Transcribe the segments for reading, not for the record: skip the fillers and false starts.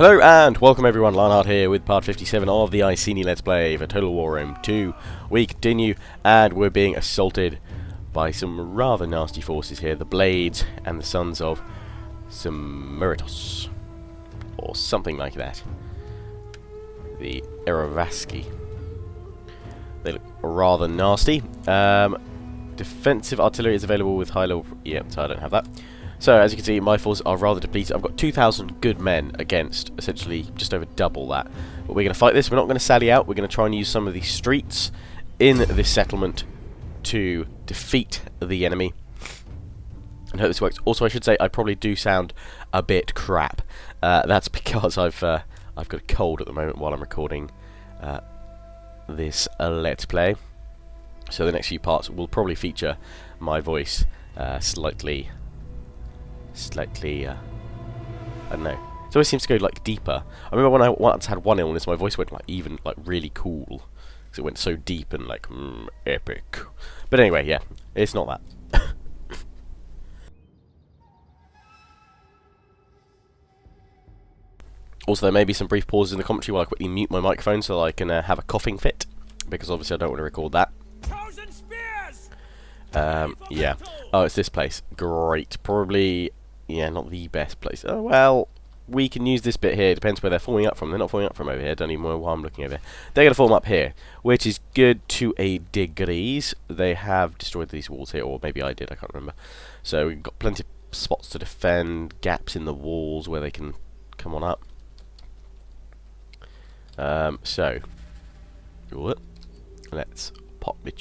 Hello and welcome everyone, Lionheart here with part 57 of the Iceni Let's Play for Total War Rome 2. We continue and we're being assaulted by some rather nasty forces here, the Blades and the Sons of Semiratos, or something like that. The Eravaski. They look rather nasty. Defensive artillery is available with high level... Yep, so I don't have that. So, as you can see, my forces are rather depleted. I've got 2,000 good men against, essentially, just over double that. But we're going to fight this. We're not going to sally out. We're going to try and use some of these streets in this settlement to defeat the enemy. And hope this works. Also, I should say, I probably do sound a bit crap. That's because I've got a cold at the moment while I'm recording this Let's Play. So the next few parts will probably feature my voice slightly, I don't know. It always seems to go like deeper. I remember when I once had one illness, my voice went like even like really cool, because it went so deep and like epic. But anyway, yeah, it's not that. Also, there may be some brief pauses in the commentary while I quickly mute my microphone so that I can have a coughing fit, because obviously I don't want to record that. Yeah. Oh, it's this place. Great. Probably, yeah, not the best place. Oh, well, we can use this bit here. Depends where they're forming up from. They're not forming up from over here. Don't even know why I'm looking over here. They're going to form up here, which is good to a degree. They have destroyed these walls here, or maybe I did. I can't remember. So we've got plenty of spots to defend, gaps in the walls where they can come on up. So, let's pop the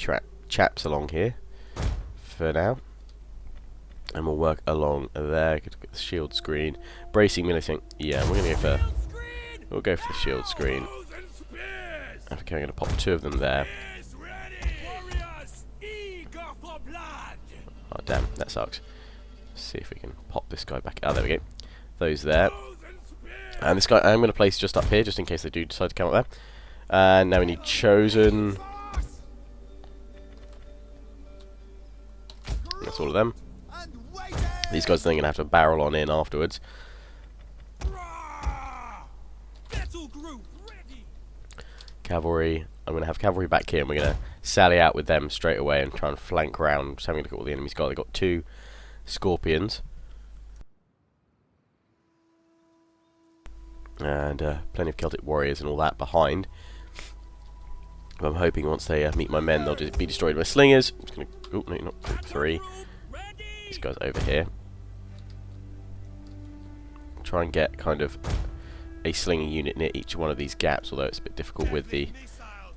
chaps along here for now, and we'll work along there. Get the shield screen, bracing military. Yeah, we're gonna we'll go for the shield screen. Okay, I'm gonna pop two of them there. Oh damn, that sucks. Let's see if we can pop this guy back. Oh, there we go. Those there, and this guy I'm gonna place just up here, just in case they do decide to come up there. And now we need chosen. That's all of them. These guys are then going to have to barrel on in afterwards. Cavalry. I'm going to have cavalry back here, and we're going to sally out with them straight away and try and flank round. Just having a look at what the enemy's got. They've got two scorpions. And plenty of Celtic warriors and all that behind. But I'm hoping once they meet my men, they'll just be destroyed by slingers. I'm just going to... Oh, no, not three. These guys over here. Try and get kind of a slinging unit near each one of these gaps, although it's a bit difficult with the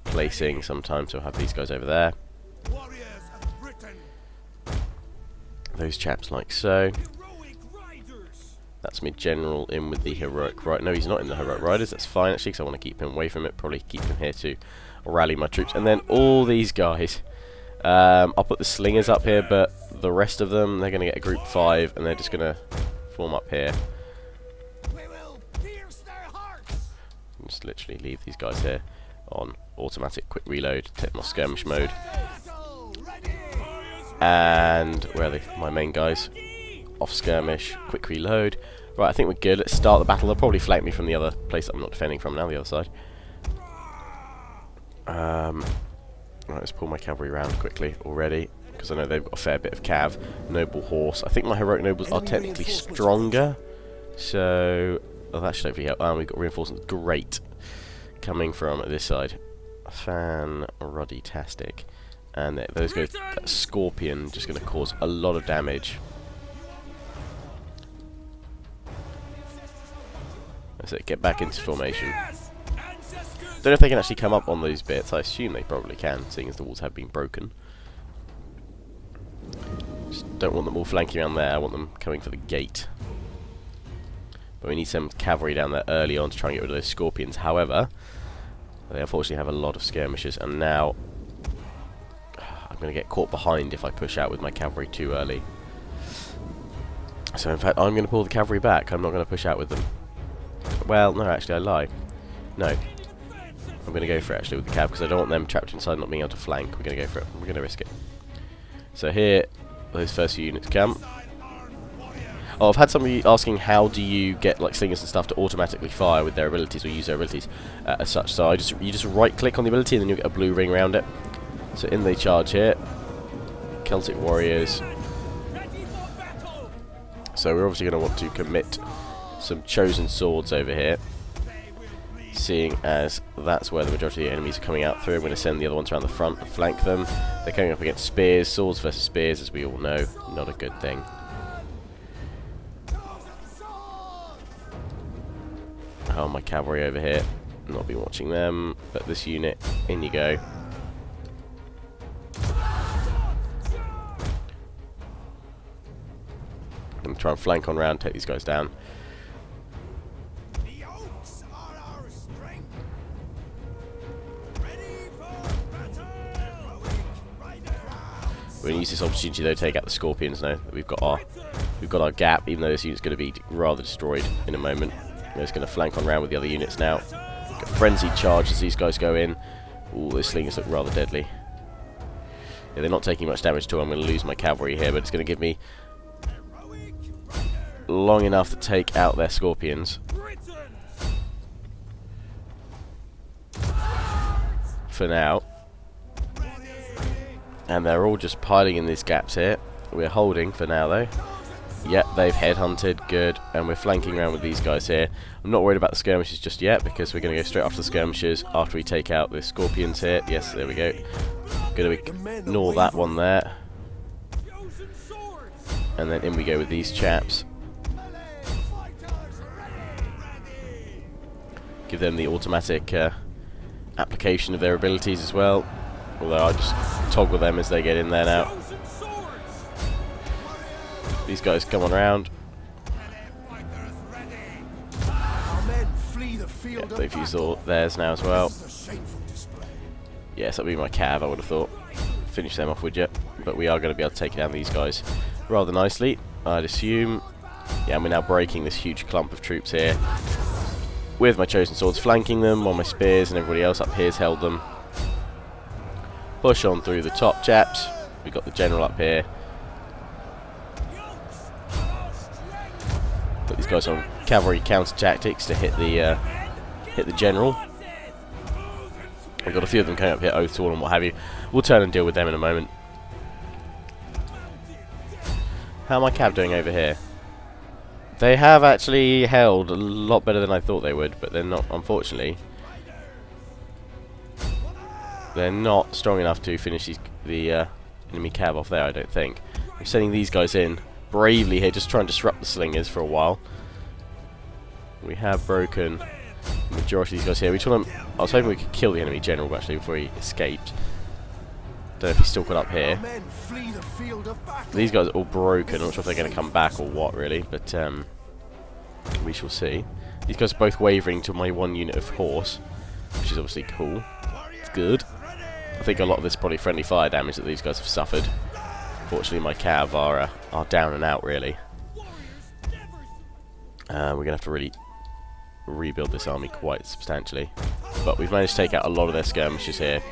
placing sometimes. So I'll have these guys over there. Those chaps like so. That's my general in with the heroic rider. No, he's not in the heroic riders. That's fine actually, because I want to keep him away from it. Probably keep him here to rally my troops. And then all these guys. I'll put the slingers up here, but the rest of them, they're going to get a group 5, and they're just going to form up here. Just literally leave these guys here on automatic quick reload, take them off skirmish mode. And where are they? My main guys. Off skirmish, quick reload. Right, I think we're good. Let's start the battle. They'll probably flank me from the other place that I'm not defending from now, the other side. Right, let's pull my cavalry round quickly already, because I know they've got a fair bit of cav. Noble horse. I think my heroic nobles are technically stronger, so that should hopefully help. And we've got reinforcements. Great. Coming from this side. Fan-ruddy-tastic. And those go. That scorpion just going to cause a lot of damage. That's it. Get back into formation. Don't know if they can actually come up on those bits. I assume they probably can, seeing as the walls have been broken. Just don't want them all flanking around there. I want them coming for the gate. But we need some cavalry down there early on to try and get rid of those scorpions. However, they unfortunately have a lot of skirmishers, and now I'm going to get caught behind if I push out with my cavalry too early. So in fact, I'm going to pull the cavalry back. I'm not going to push out with them. Well, no, actually, I lie. No. I'm going to go for it actually with the cav, because I don't want them trapped inside and not being able to flank. We're going to go for it. We're going to risk it. So here, those first few units come. Oh, I've had somebody asking how do you get like slingers and stuff to automatically fire with their abilities or use their abilities as such. So you just right click on the ability and then you'll get a blue ring around it. So in they charge here. Celtic Warriors. So we're obviously going to want to commit some chosen swords over here, seeing as that's where the majority of the enemies are coming out through. I'm going to send the other ones around the front and flank them. They're coming up against spears. Swords versus spears, as we all know, not a good thing. Oh, my cavalry over here. Not been watching them, but this unit, in you go. I'm going to try and flank on round, take these guys down. We're going to use this opportunity though to take out the Scorpions now that we've got our gap, even though this unit's going to be rather destroyed in a moment. We're just going to flank on round with the other units now. Got frenzied charge as these guys go in. Ooh, those slingers look rather deadly. Yeah, they're not taking much damage at all. I'm going to lose my cavalry here, but it's going to give me long enough to take out their Scorpions. For now. And they're all just piling in these gaps here. We're holding for now though. Yep, they've headhunted, good. And we're flanking around with these guys here. I'm not worried about the skirmishes just yet because we're going to go straight after the skirmishes after we take out the Scorpions here. Yes, there we go. Going to ignore that one there. And then in we go with these chaps. Give them the automatic application of their abilities as well. Although I just toggle them as they get in there now. These guys come on around. Yep, they've used all theirs now as well. Yes, that'll be my cav, I would have thought. Finish them off with you. But we are going to be able to take down these guys rather nicely, I'd assume. Yeah, and we're now breaking this huge clump of troops here. With my chosen swords flanking them, while my spears and everybody else up here's held them. Push on through the top, chaps. We've got the general up here. Put these guys on cavalry counter tactics to hit the general. We've got a few of them coming up here, Oath Wall and what have you. We'll turn and deal with them in a moment. How are my cav doing over here? They have actually held a lot better than I thought they would, but they're not, unfortunately. They're not strong enough to finish the enemy cav off there, I don't think. I'm sending these guys in bravely here, just trying to disrupt the slingers for a while. We have broken the majority of these guys here. I was hoping we could kill the enemy general actually before he escaped. Don't know if he's still got up here. These guys are all broken. I'm not sure if they're going to come back or what really, but we shall see. These guys are both wavering to my one unit of horse, which is obviously cool. It's good. I think a lot of this is probably friendly fire damage that these guys have suffered. Fortunately, my cav are down and out really. We're going to have to really rebuild this army quite substantially. But we've managed to take out a lot of their skirmishes here.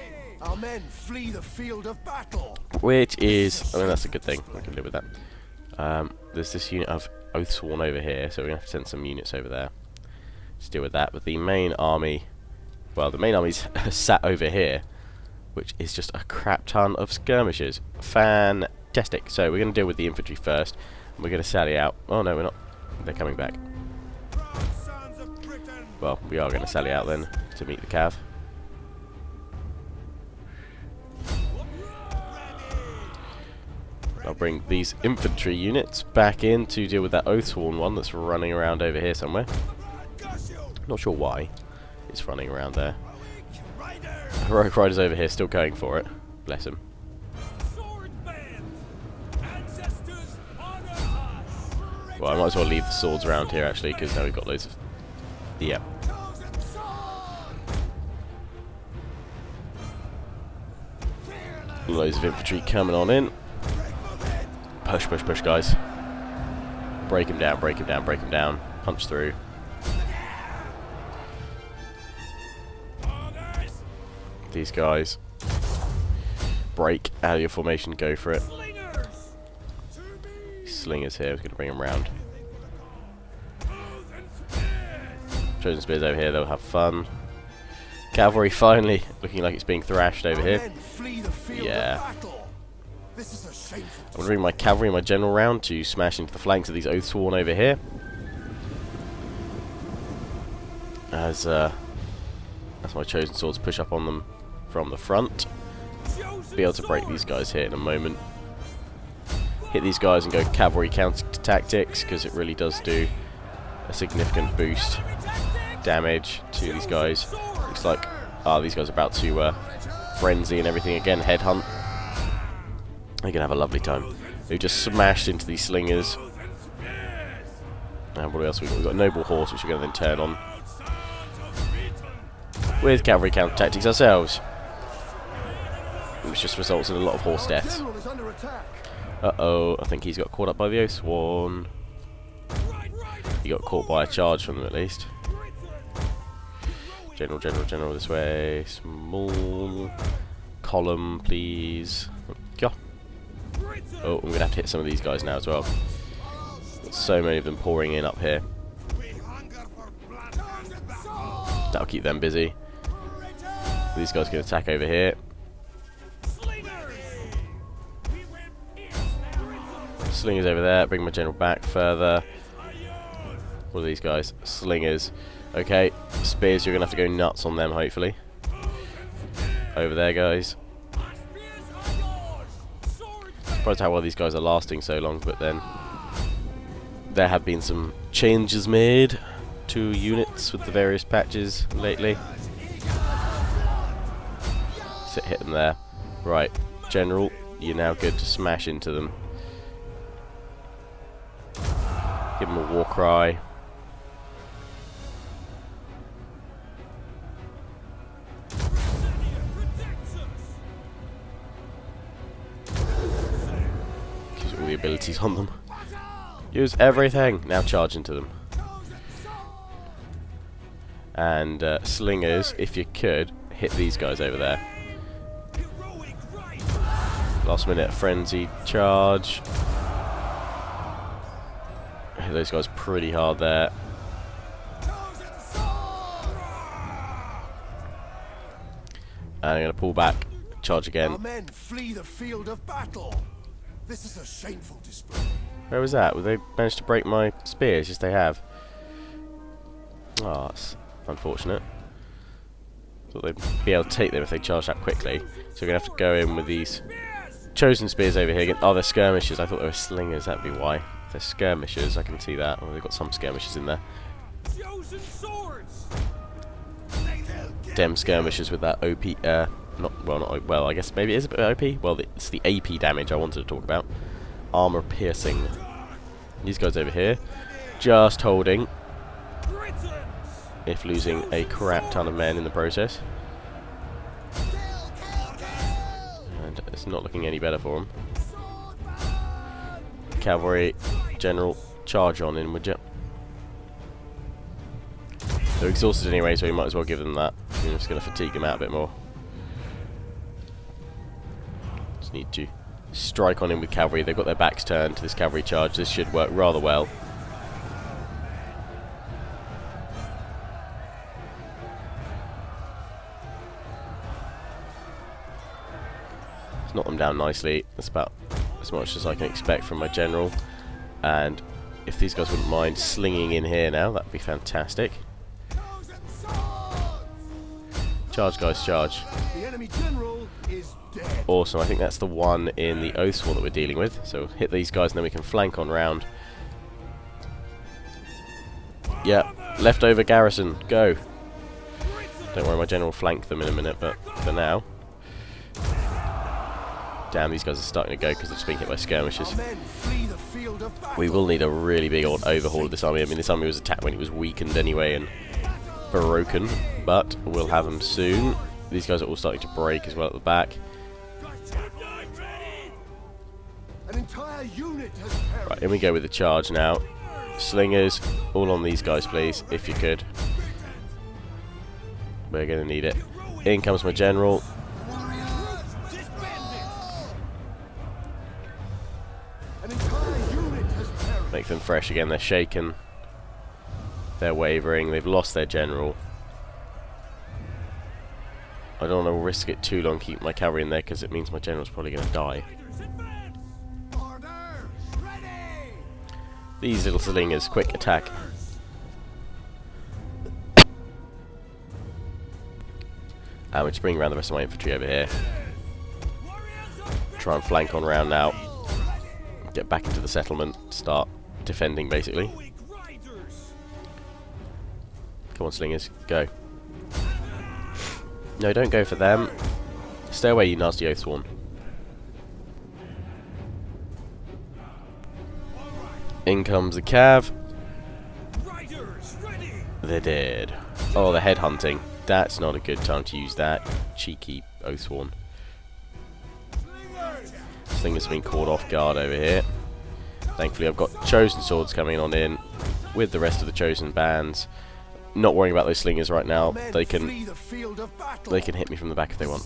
Our men flee the field of battle. Which is, I mean, that's a good thing. I can live with that. There's this unit of Oathsworn over here, so we're going to have to send some units over there to deal with that. But the main army, well, the main army's sat over here, which is just a crap ton of skirmishers. Fantastic. So we're going to deal with the infantry first. And we're going to sally out. Oh no, we're not. They're coming back. Well, we are going to sally out then to meet the cav. I'll bring these infantry units back in to deal with that Oathsworn one that's running around over here somewhere. Not sure why it's running around there. Heroic Rider's over here still going for it. Bless him. Well, I might as well leave the swords around here actually, because now we've got loads of... Yep. Loads of infantry coming on in. Push, push, push, guys. Break him down, break him down, break him down. Punch through. These guys. Break out of your formation, go for it. Slingers here, we're going to bring them round. Chosen spears over here, they'll have fun. Cavalry finally looking like it's being thrashed over here. Yeah. I'm going to bring my cavalry and my general round to smash into the flanks of these Oathsworn over here. As my chosen swords push up on them from the front. Be able to break these guys here in a moment. Hit these guys and go cavalry counter tactics, because it really does do a significant boost damage to these guys. Looks like these guys are about to frenzy and everything again, headhunt. They're gonna have a lovely time. They've just smashed into these slingers. And what else we got? We've got a noble horse, which we're going to then turn on with cavalry counter tactics ourselves, which just results in a lot of horse deaths. Uh-oh, I think he's got caught up by the Oathsworn. He got caught by a charge from them at least. General this way. Small column, please. Oh, I'm going to have to hit some of these guys now as well. Got so many of them pouring in up here. That'll keep them busy. These guys can attack over here. Slingers over there. Bring my general back further. What are these guys? Slingers. Okay, spears, you're going to have to go nuts on them, hopefully. Over there, guys. Surprised how well these guys are lasting so long, but then there have been some changes made to units with the various patches lately. So hit them there. Right, General, you're now good to smash into them. Give them a war cry. All the abilities on them. Use everything. Now charge into them. And slingers, if you could, hit these guys over there. Last minute frenzy charge. Hit those guys pretty hard there. And I'm going to pull back, charge again. Our men flee the field of battle. This is a shameful display. Where was that? Well, they managed to break my spears? Yes, they have. Oh, that's unfortunate. Thought they'd be able to take them if they charged that quickly. So we're going to have to go in with these chosen spears over here again. Oh, they're skirmishers. I thought they were slingers. That'd be why. If they're skirmishers, I can see that. Oh, they've got some skirmishers in there. Dem skirmishers with that OP... Well, I guess maybe it is a bit OP. Well, it's the AP damage I wanted to talk about. Armor piercing. These guys over here, just holding, if losing a crap ton of men in the process. And it's not looking any better for them. Cavalry, General, charge on in, would you? They're exhausted anyway, so we might as well give them that. We're just going to fatigue them out a bit more. Need to strike on him with cavalry. They've got their backs turned to this cavalry charge. This should work rather well. Let's knock them down nicely. That's about as much as I can expect from my general. And if these guys wouldn't mind slinging in here now, that'd be fantastic. Charge, guys, charge. The enemy general is dead. Awesome, I think that's the one in the Oathsworn that we're dealing with. So hit these guys and then we can flank on round. Yeah, leftover garrison, go. Don't worry, my general will flank them in a minute, but for now... Damn, these guys are starting to go because they're just being hit by skirmishers. We will need a really big old overhaul of this army. I mean, this army was attacked when it was weakened anyway and broken, but we'll have them soon. These guys are all starting to break as well at the back. An entire unit has perished. Right, here we go with the charge now. Slingers, all on these guys, please, if you could. We're going to need it. In comes my general. An entire unit has perished. Make them fresh again, they're shaken. They're wavering. They've lost their general. I don't want to risk it too long, keep my cavalry in there, because it means my general's probably going to die. These little slingers, quick attack. And we're just bringing around the rest of my infantry over here. Try and flank on round now. Get back into the settlement. Start defending, basically. Come on, slingers. Go. No, don't go for them. Stay away, you nasty Oathsworn. In comes the cav. They're dead. Oh, they're headhunting. That's not a good time to use that. Cheeky Oathsworn. Slingers have been caught off guard over here. Thankfully, I've got chosen swords coming on in with the rest of the chosen bands. Not worrying about those slingers right now. They can hit me from the back if they want.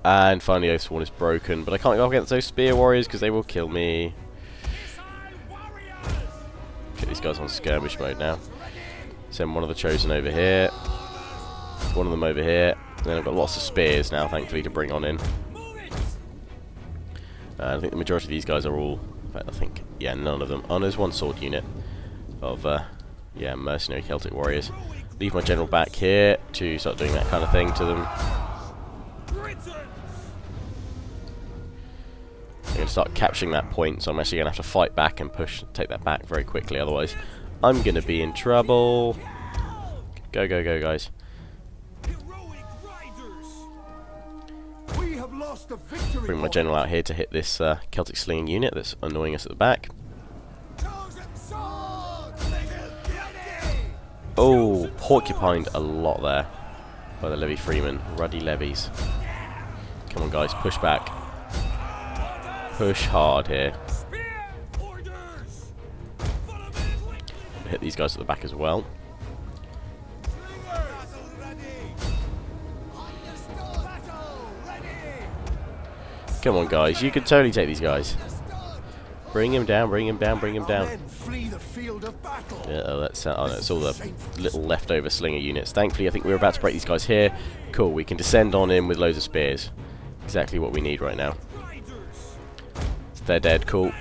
And finally, Oathsworn is broken, but I can't go against those spear warriors because they will kill me. Get these guys on skirmish mode now. Send one of the chosen over here. One of them over here. And then I've got lots of spears now, thankfully, to bring on in. I think the majority of these guys are all... In fact, I think... Yeah, none of them. Oh, there's one sword unit of, yeah, mercenary Celtic warriors. Leave my general back here to start doing that kind of thing to them. I'm going to start capturing that point, so I'm actually going to have to fight back and take that back very quickly, otherwise I'm going to be in trouble. Go, go, go, guys. Bring my general out here to hit this Celtic slinging unit that's annoying us at the back. Oh, porcupined a lot there by the levy freemen. Ruddy levies. Come on, guys, push back. Push hard here. Hit these guys at the back as well. Come on, guys, you can totally take these guys. Bring him down, bring him down, bring him down. Yeah, oh, that's all the little leftover slinger units. Thankfully, I think we're about to break these guys here. Cool, we can descend on in with loads of spears. Exactly what we need right now. They're dead, cool.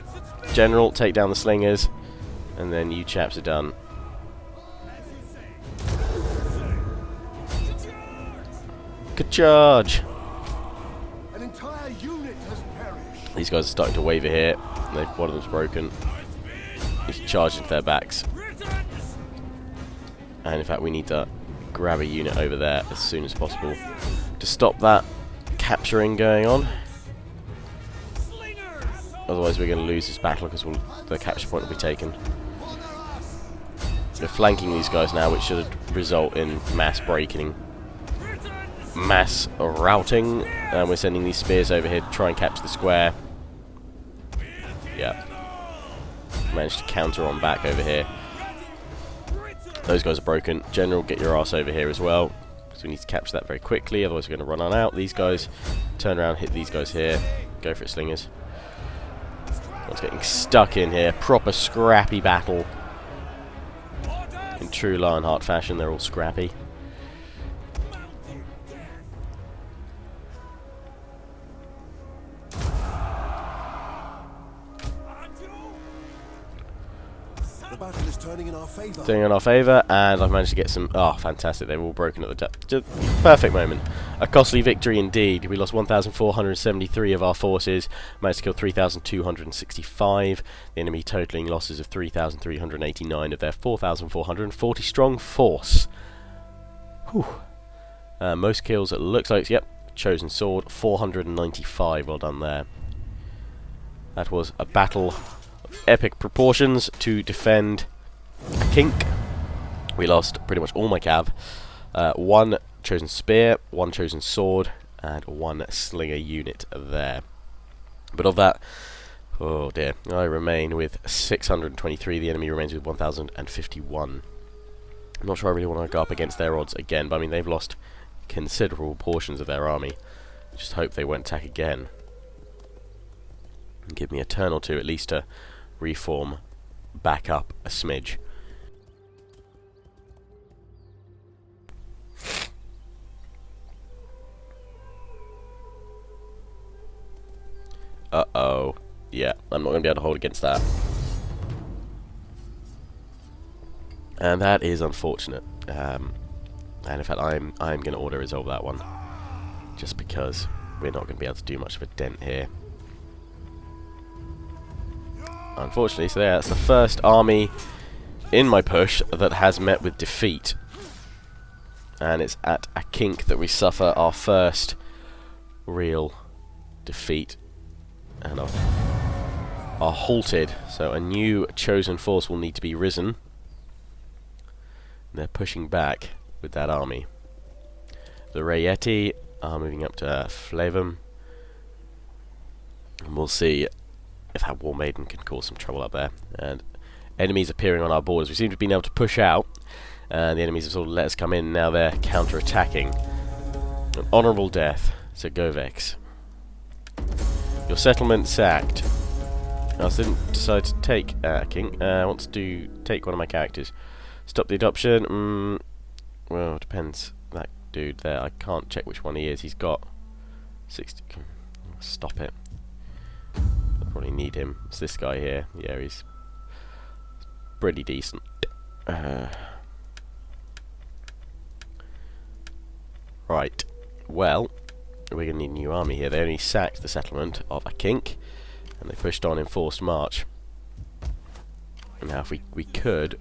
General, take down the slingers, and then you chaps are done. Good charge! An entire unit has perished. These guys are starting to waver here. One of them's broken. He's charged into their backs. And in fact, we need to grab a unit over there as soon as possible to stop that capturing going on. Otherwise, we're going to lose this battle because the capture point will be taken. We're flanking these guys now, which should result in mass breaking. Mass routing. And we're sending these spears over here to try and capture the square. Yeah. Managed to counter on back over here. Those guys are broken. General, get your ass over here as well, because we need to capture that very quickly, otherwise we're going to run on out. These guys, turn around, hit these guys here. Go for it, slingers. One's getting stuck in here. Proper scrappy battle. In true Lionheart fashion, they're all scrappy. The battle is turning in our favour. Turning in our favour, and I've managed to get some... Oh, fantastic. They've all broken at the top. Just perfect moment. A costly victory indeed. We lost 1,473 of our forces, managed to kill 3,265. The enemy totaling losses of 3,389 of their 4,440 strong force. Whew. Most kills, it looks like, yep, chosen sword, 495. Well done there. That was a battle of epic proportions to defend a kink. We lost pretty much all my cav. One chosen spear, one chosen sword, and one slinger unit there. But of that, oh dear, I remain with 623. The enemy remains with 1,051. I'm not sure I really want to go up against their odds again, but I mean, they've lost considerable portions of their army. Just hope they won't attack again. Give me a turn or two at least to reform back up a smidge. Uh-oh. Yeah, I'm not going to be able to hold against that. And that is unfortunate. And in fact, I'm going to auto-resolve that one. Just because we're not going to be able to do much of a dent here. Unfortunately, so yeah, that's the first army in my push that has met with defeat. And it's at Iceni that we suffer our first real defeat. And are halted, so a new chosen force will need to be risen. And they're pushing back with that army. The Rayeti are moving up to Flavum, and we'll see if that War Maiden can cause some trouble up there. And enemies appearing on our borders. We seem to have been able to push out, and the enemies have sort of let us come in, and now they're counter-attacking. An honourable death to Govex. Your settlement sacked. I didn't decide to take King. I want to take one of my characters. Stop the adoption. Well, it depends. That dude there, I can't check which one he is. He's got 60. Stop it. I probably need him. It's this guy here. Yeah, he's pretty decent. Right. Well, we're going to need a new army here. They only sacked the settlement of Iceni, and they pushed on in forced march. And now if we could...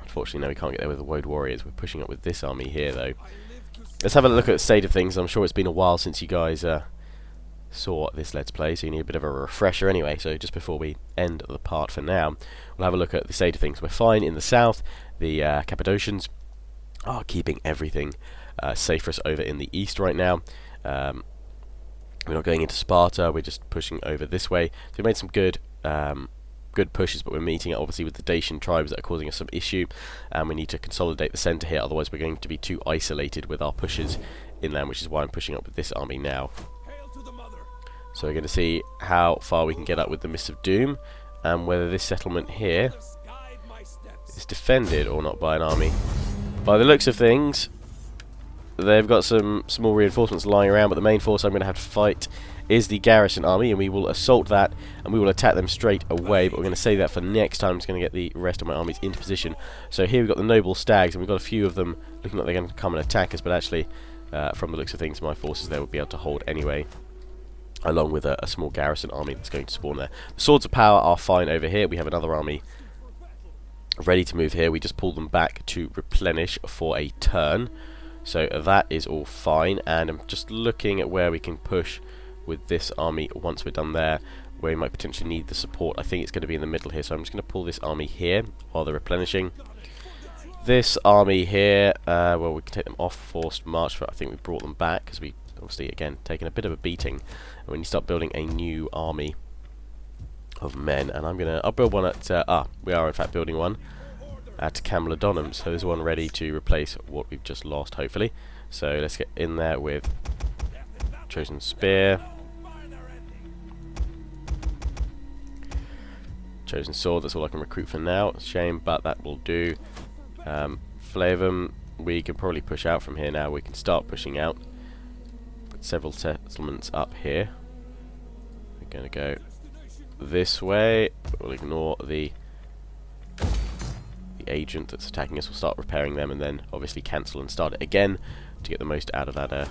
Unfortunately, no, we can't get there with the Woad Warriors. We're pushing up with this army here, though. Let's have a look at the state of things. I'm sure it's been a while since you guys saw this Let's Play, so you need a bit of a refresher anyway. So just before we end the part for now, we'll have a look at the state of things. We're fine in the south. The Cappadocians are keeping everything safe for us over in the east right now. We're not going into Sparta, we're just pushing over this way. So we made some good pushes, but we're meeting it obviously with the Dacian tribes that are causing us some issue, and we need to consolidate the centre here, otherwise we're going to be too isolated with our pushes inland, which is why I'm pushing up with this army now. So we're going to see how far we can get up with the Mist of Doom, and whether this settlement here is defended or not by an army. By the looks of things, they've got some small reinforcements lying around, but the main force I'm going to have to fight is the garrison army, and we will assault that, and we will attack them straight away, but we're going to save that for next time. I'm just going to get the rest of my armies into position. So here we've got the noble stags, and we've got a few of them looking like they're going to come and attack us, but actually, from the looks of things, my forces there will be able to hold anyway, along with a small garrison army that's going to spawn there. The Swords of Power are fine over here. We have another army ready to move here. We just pull them back to replenish for a turn. So that is all fine, and I'm just looking at where we can push with this army once we're done there, where we might potentially need the support. I think it's going to be in the middle here, so I'm just going to pull this army here while they're replenishing. This army here, well, we can take them off forced march, but I think we brought them back because we obviously, again, taken a bit of a beating. And when you start building a new army of men, and I'll build one at, we are in fact building one at Camlodonum, so there's one ready to replace what we've just lost, hopefully. So let's get in there with Chosen Spear, Chosen Sword. That's all I can recruit for now. It's a shame, but that will do. Flavum, we can probably push out from here now. We can start pushing out. Put several settlements up here. We're going to go this way. We'll ignore the agent that's attacking us. We'll start repairing them, and then obviously cancel and start it again to get the most out of that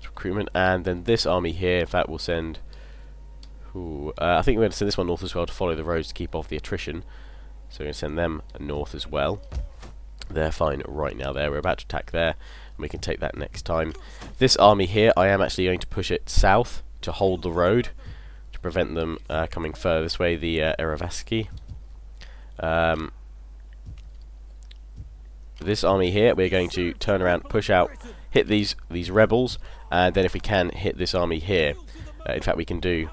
recruitment. And then this army here, in fact, we'll send... I think we're going to send this one north as well to follow the roads to keep off the attrition. So we're going to send them north as well. They're fine right now there. We're about to attack there, and we can take that next time. This army here, I am actually going to push it south to hold the road, to prevent them coming further this way, the Eravaski. This army here, we're going to turn around, push out, hit these rebels, and then if we can, hit this army here. In fact, we can do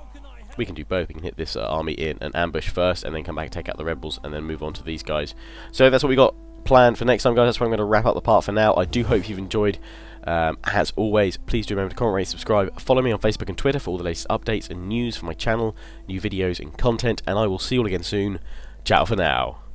both. We can hit this army in an ambush first, and then come back and take out the rebels, and then move on to these guys. So that's what we got planned for next time, guys. That's where I'm going to wrap up the part for now. I do hope you've enjoyed. As always, please do remember to comment, rate, subscribe, follow me on Facebook and Twitter for all the latest updates and news for my channel, new videos and content, and I will see you all again soon. Ciao for now.